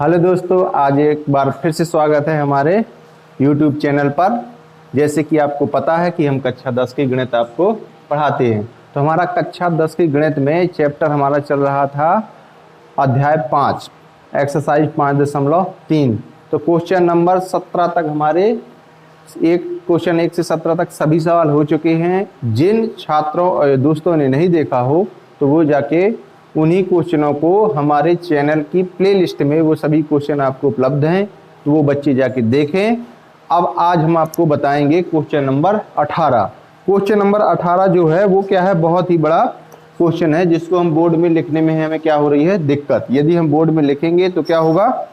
Hello दोस्तों, आज एक बार फिर से स्वागत है हमारे YouTube चैनल पर। जैसे कि आपको पता है कि हम कक्षा 10 की गणित आपको पढ़ाते हैं, तो हमारा कक्षा 10 की गणित में चैप्टर हमारा चल रहा था अध्याय 5 एक्सरसाइज 5.3। तो क्वेश्चन नंबर 17 तक हमारे क्वेश्चन 1 से 17 तक सभी सवाल हो चुके हैं। जिन छात्रों और दोस्तों ने नहीं देखा हो तो वो जाके उन्हीं क्वेश्चनों को हमारे चैनल की प्लेलिस्ट में वो सभी क्वेश्चन आपको उपलब्ध हैं, तो वो बच्चे जाके देखें। अब आज हम आपको बताएंगे क्वेश्चन नंबर 18। क्वेश्चन नंबर 18 जो है वो क्या है, बहुत ही बड़ा क्वेश्चन है जिसको हम बोर्ड में लिखने में हमें क्या हो रही है दिक्कत। यदि हम बोर्ड में लिखेंगे तो क्या होगा,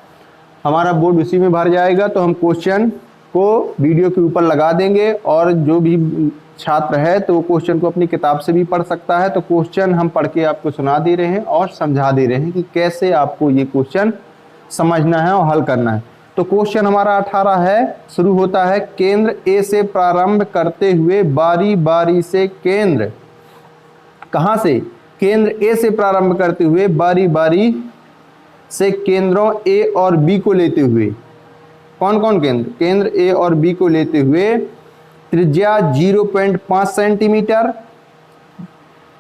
हमारा बोर्ड उसी में भर जाएगा। तो हम क्वेश्चन को वीडियो के ऊपर लगा देंगे और जो भी छात्र है तो वो क्वेश्चन को अपनी किताब से भी पढ़ सकता है। तो क्वेश्चन हम पढ़ के आपको सुना दे रहे हैं और समझा दे रहे हैं कि कैसे आपको ये क्वेश्चन समझना है और हल करना है। तो क्वेश्चन हमारा 18 है, शुरू होता है केंद्र ए से प्रारंभ करते हुए बारी बारी से केंद्र, कहां से, केंद्र ए से प्रारंभ करते हुए बारी बारी से केंद्रों ए और बी को लेते हुए, कौन कौन केंद्र, केंद्र ए और बी को लेते हुए त्रिज्या 0.5 सेंटीमीटर,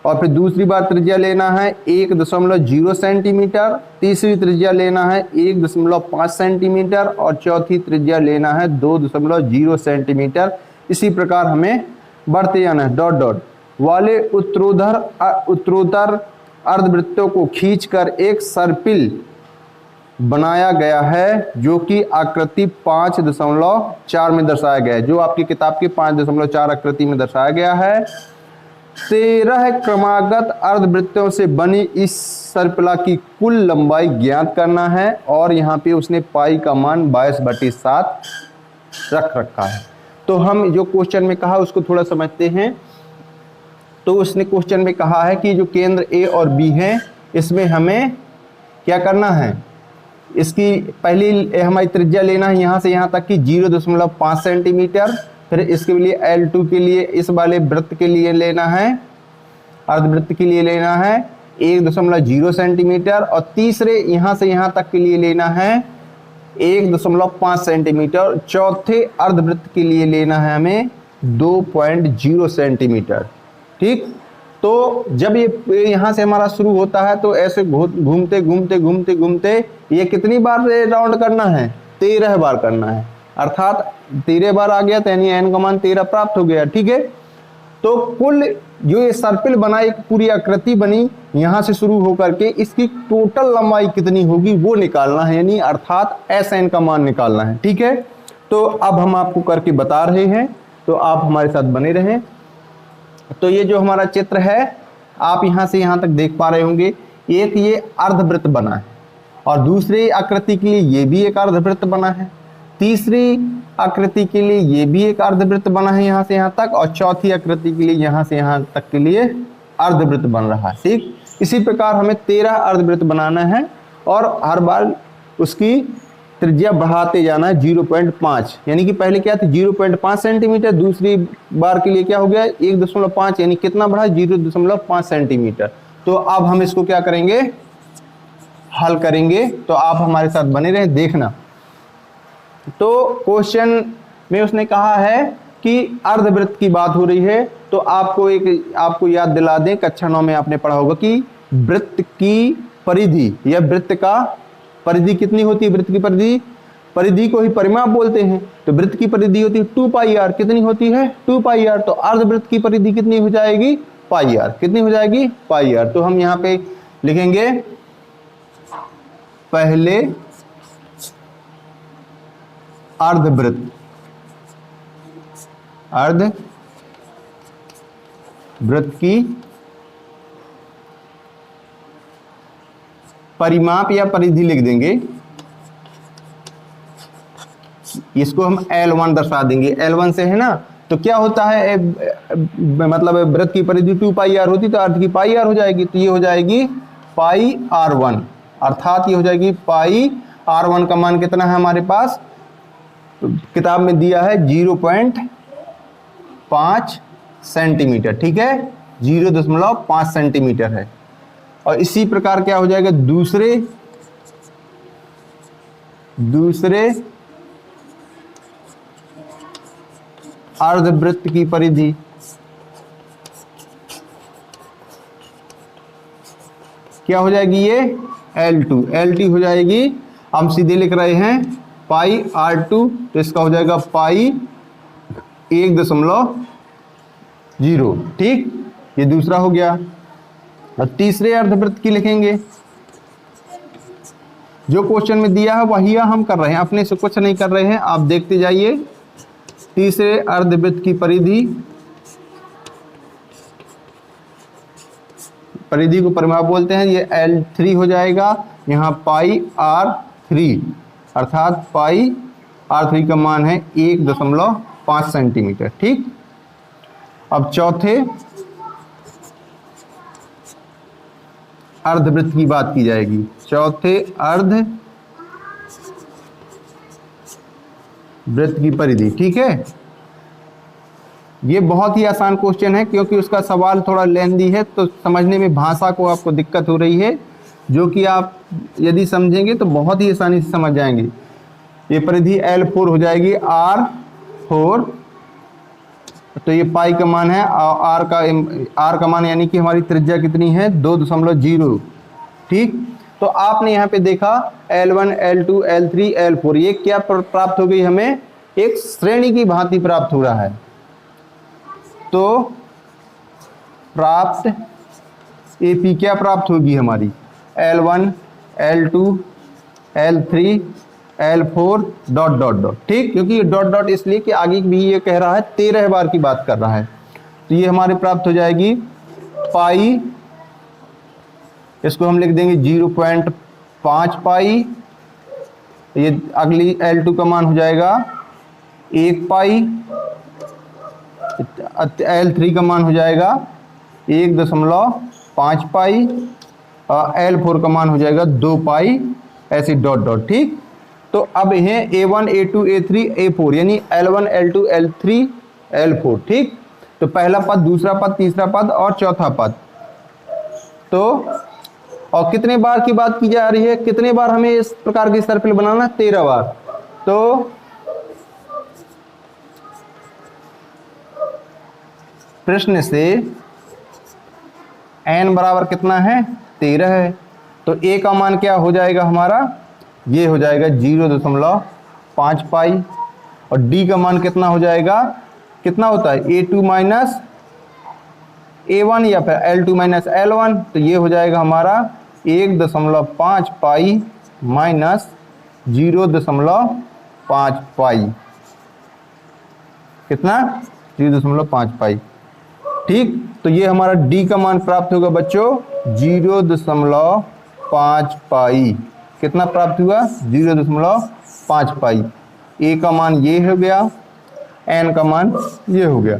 और फिर दूसरी बार त्रिज्या लेना है 1.0 सेंटीमीटर, तीसरी त्रिज्या लेना है 1.5 सेंटीमीटर और चौथी त्रिज्या लेना है 2.0 सेंटीमीटर। इसी प्रकार हमें बढ़ते जाना है डॉट डॉट वाले उत्तरोत्तर अर्धवृत्तों को खींचकर एक सर्पिल बनाया गया है जो कि आकृति 5.4 में दर्शाया गया है, जो आपकी किताब की 5.4 आकृति में दर्शाया गया है। 13 क्रमागत अर्धवृत्तों से बनी इस सर्पिला की कुल लंबाई ज्ञात करना है, और यहाँ पे उसने पाई का मान 22/7 रख रखा है। तो हम जो क्वेश्चन में कहा उसको थोड़ा समझते हैं। तो उसने क्वेश्चन में कहा है कि जो केंद्र ए और बी है इसमें हमें क्या करना है, इसकी पहली हमारी त्रिज्या लेना है यहाँ से यहाँ तक की 0.5 सेंटीमीटर। फिर इसके लिए L2 के लिए इस वाले वृत्त के लिए लेना है, अर्धवृत्त के लिए लेना है 1.0 सेंटीमीटर, और तीसरे यहाँ से यहाँ तक के लिए लेना है 1.5 सेंटीमीटर, चौथे अर्धवृत्त के लिए लेना है हमें 2.0 सेंटीमीटर। ठीक, तो जब ये यहाँ से हमारा शुरू होता है तो ऐसे घूमते घूमते घूमते घूमते ये कितनी बार राउंड करना है, 13 बार करना है, अर्थात 13 बार आ गया तो यानी n का मान 13 प्राप्त हो गया। ठीक है, तो कुल जो ये सर्पिल बना, एक पूरी आकृति बनी यहाँ से शुरू होकर के, इसकी टोटल लंबाई कितनी होगी वो निकालना है, यानी अर्थात SN का मान निकालना है। ठीक है, तो अब हम आपको करके बता रहे हैं, तो आप हमारे साथ बने रहें। तो ये जो हमारा चित्र है आप यहाँ से यहाँ तक देख पा रहे होंगे, एक ये अर्धवृत्त बना है, और दूसरी आकृति के लिए ये भी एक अर्धवृत्त बना है, तीसरी आकृति के लिए ये भी एक अर्धवृत्त बना है यहाँ से यहाँ तक, और चौथी आकृति के लिए यहाँ से यहाँ तक के लिए अर्धवृत्त बन रहा है। ठीक, इसी प्रकार हमें 13 अर्धवृत्त बनाना है और हर बार उसकी त्रिज्या बढ़ाते जाना है 0.5, यानी कि पहले क्या थी 0.5 सेंटीमीटर, दूसरी बार के लिए क्या हो गया 1.5, यानी कितना बढ़ा 0.5 सेंटीमीटर। तो अब हम इसको क्या करेंगे, हल करेंगे। तो आप हमारे साथ बने रहें, देखना। तो क्वेश्चन में उसने कहा है कि अर्धवृत्त की बात हो रही है, तो आपको याद दिला दें, कक्षा 9 में आपने पढ़ा होगा कि वृत्त की परिधि या वृत्त का परिधि कितनी होती है, वृत्त की परिधि को ही परिमाप बोलते हैं। तो वृत्त की परिधि होती है 2πr, कितनी होती है 2πr। तो अर्धवृत्त की परिधि कितनी हो जाएगी πr, कितनी हो जाएगी πr। तो हम यहाँ पे लिखेंगे पहले अर्धवृत्त की परिमाप या परिधि लिख देंगे, इसको हम L1 दर्शा देंगे, L1 से है ना। तो क्या होता है, मतलब वृत्त की परिधि 2πr होती तो अर्ध की πr हो जाएगी, तो ये हो जाएगी πr1, अर्थात ये हो जाएगी πr1 का मान कितना है हमारे पास, तो किताब में दिया है 0.5 सेंटीमीटर। ठीक है, 0.5 सेंटीमीटर है। और इसी प्रकार क्या हो जाएगा, दूसरे दूसरे अर्धवृत्त की परिधि। क्या हो जाएगी ये L2, L2 हो जाएगी, हम सीधे लिख रहे हैं पाई R2, तो इसका हो जाएगा पाई 1.0। ठीक, ये दूसरा हो गया। और तीसरे अर्धवृत्त की लिखेंगे, जो क्वेश्चन में दिया है वही हम कर रहे हैं, अपने से कुछ नहीं कर रहे हैं, आप देखते जाइए। तीसरे अर्धवृत्त की परिधि, परिधि को परिमाप बोलते हैं, ये L3 हो जाएगा। यहाँ पाई R3 अर्थात पाई R3 का मान है 1.5 सेंटीमीटर। ठीक, अब चौथे अर्धवृत्त की बात की जाएगी। चौथे अर्धवृत्त की परिधि। ठीक है, ये बहुत ही आसान क्वेश्चन है, क्योंकि उसका सवाल थोड़ा लेंदी है, तो समझने में भाषा को आपको दिक्कत हो रही है, जो कि आप यदि समझेंगे तो बहुत ही आसानी से समझ जाएंगे। ये परिधि L4 हो जाएगी, R4, तो ये पाई का मान है, R का मान यानी कि हमारी त्रिज्या कितनी है 2.0। ठीक, तो आपने यहाँ पे देखा L1, L2, L3, L4, ये क्या प्राप्त हो गई हमें, एक श्रेणी की भांति प्राप्त हो रहा है। तो प्राप्त AP क्या प्राप्त होगी हमारी, L1, L2, L3, L4 dot dot dot. ठीक, क्योंकि ये डॉट डॉट इसलिए कि आगे भी ये कह रहा है 13 बार की बात कर रहा है, तो ये हमारे प्राप्त हो जाएगी पाई, इसको हम लिख देंगे 0.5 पाई। ये अगली L2 का मान हो जाएगा 1 पाई, L3 का मान हो जाएगा 1.5 पाई, और L4 का मान हो जाएगा 2 पाई, ऐसे डॉट डॉट। ठीक, तो अब है A1, A2, A3, A4, यानी L1, L2, L3, L4। ठीक, तो पहला पद, दूसरा पद, तीसरा पद और चौथा पद। तो और कितने बार की बात की जा रही है, कितने बार हमें इस प्रकार की सर्पिल बनाना, 13 बार। तो प्रश्न से n बराबर कितना है, 13 है, तो A का मान क्या हो जाएगा हमारा, ये हो जाएगा 0.5 पाई, और D का मान कितना हो जाएगा, कितना होता है A2 माइनस A1 या फिर L2 माइनस L1, तो ये हो जाएगा हमारा 1.5 पाई माइनस 0.5 पाई, कितना 0.5 पाई। ठीक, तो ये हमारा D का मान प्राप्त होगा बच्चों 0.5 पाई। कितना प्राप्त हुआ, 0.5 पाई। A का मान ये हो गया, N का मान ये हो गया।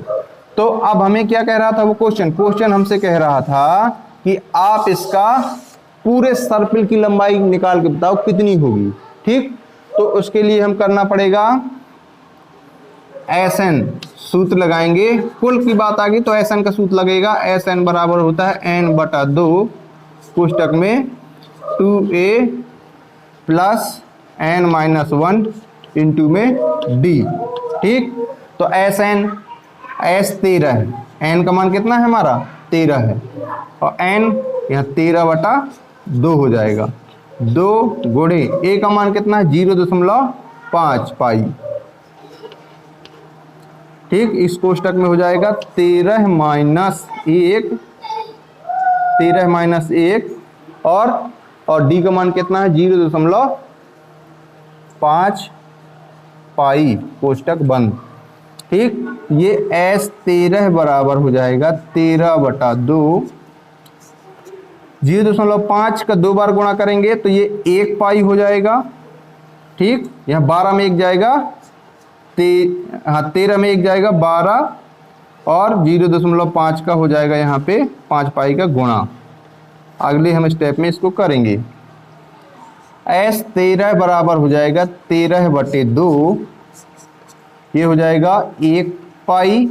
तो अब हमें क्या कह रहा था वो क्वेश्चन हमसे कह रहा था कि आप इसका पूरे सर्पिल की लंबाई निकाल के बताओ कितनी होगी। ठीक, तो उसके लिए हम करना पड़ेगा SN सूत्र लगाएंगे। कुल की बात आ गई तो SN का सूत्र लगेगा। SN बराबर होता है n/2 पुस्तक में 2a प्लस n-1 इंटू में d। ठीक, तो SN S13 है, n का मान कितना है हमारा 13 है, और n यहाँ 13/2 हो जाएगा। 2 गुणे A का मान कितना है 0.5 पाई। ठीक, इस कोष्टक में हो जाएगा 13 माइनस 1 और D का मान कितना है 0.5 पाई, कोष्टक बंद। ठीक, ये S13 बराबर हो जाएगा 13/2। 0.5 का 2 बार गुणा करेंगे तो ये 1 पाई हो जाएगा। ठीक, यहाँ 12 में 1 जाएगा, 13 में 1 जाएगा 12, और 0.5 का हो जाएगा यहाँ पे 5 पाई का गुणा। अगले हम स्टेप में इसको करेंगे। S13 बराबर हो जाएगा 13/2, ये हो जाएगा 1 पाई,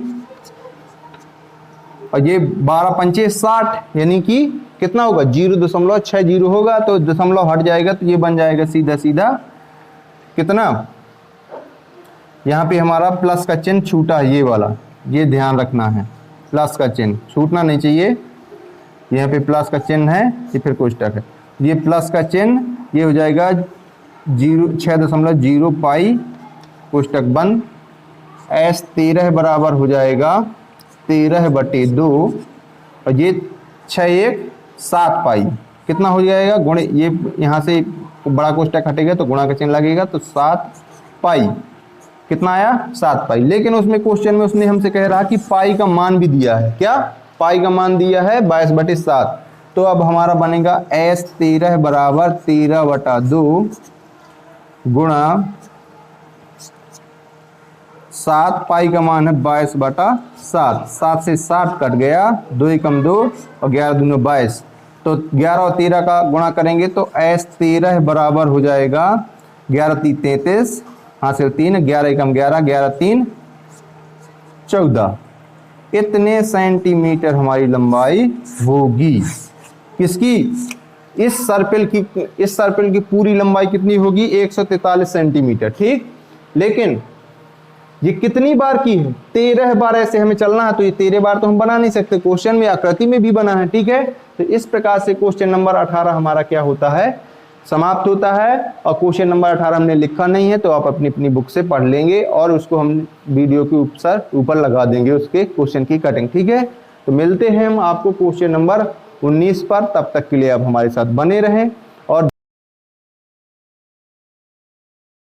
और ये 12 पंचे 60, यानी कि कितना होगा 0.60 होगा, तो दशमलव हट जाएगा तो ये बन जाएगा सीधा सीधा कितना, यहाँ पे हमारा प्लस का चिन्ह छूटा है, ये वाला, ये ध्यान रखना है, प्लस का चिन्ह छूटना नहीं चाहिए। यहाँ पे प्लस का चिन्ह है, ये फिर कोष्टक है, ये प्लस का चिन्ह ये हो जाएगा 6.0 पाई कोष्टक बंद। S13 बराबर हो जाएगा 13/2 और ये 617 पाई कितना हो जाएगा, गुणे, ये यहाँ से बड़ा कोष्टक हटेगा तो गुणा का चिन्ह लगेगा, तो 7 पाई कितना आया, 7 पाई। लेकिन उसमें क्वेश्चन में उसने हमसे कह रहा कि पाई का मान भी दिया है, क्या, पाई का मान दिया है 22/7। तो अब हमारा बनेगा S13 बराबर 13/2 गुणा 7, पाई का मान है 22/7, 7 से 7 कट गया, 2 एकम 2 और 11 दूनी 22, तो 11 और 13 का गुणा करेंगे तो S13 बराबर हो जाएगा 11 3 33, हासिल 3, 11 एकम 11, 11 3 14, इतने सेंटीमीटर हमारी लंबाई होगी। किसकी, इस सर्पिल की पूरी लंबाई कितनी होगी, 143 सेंटीमीटर, ठीक। लेकिन ये कितनी बार की है, 13 बार ऐसे हमें चलना है, तो ये 13 बार तो हम बना नहीं सकते, क्वेश्चन में आकृति में भी बना है, ठीक है। तो इस प्रकार से क्वेश्चन नंबर 18 हमारा क्या होता है, समाप्त होता है। और क्वेश्चन नंबर 18 हमने लिखा नहीं है, तो आप अपनी अपनी बुक से पढ़ लेंगे और उसको हम वीडियो के ऊपर लगा देंगे उसके क्वेश्चन की कटिंग, ठीक है। तो मिलते हैं हम आपको क्वेश्चन नंबर 19 पर, तब तक के लिए आप हमारे साथ बने रहें।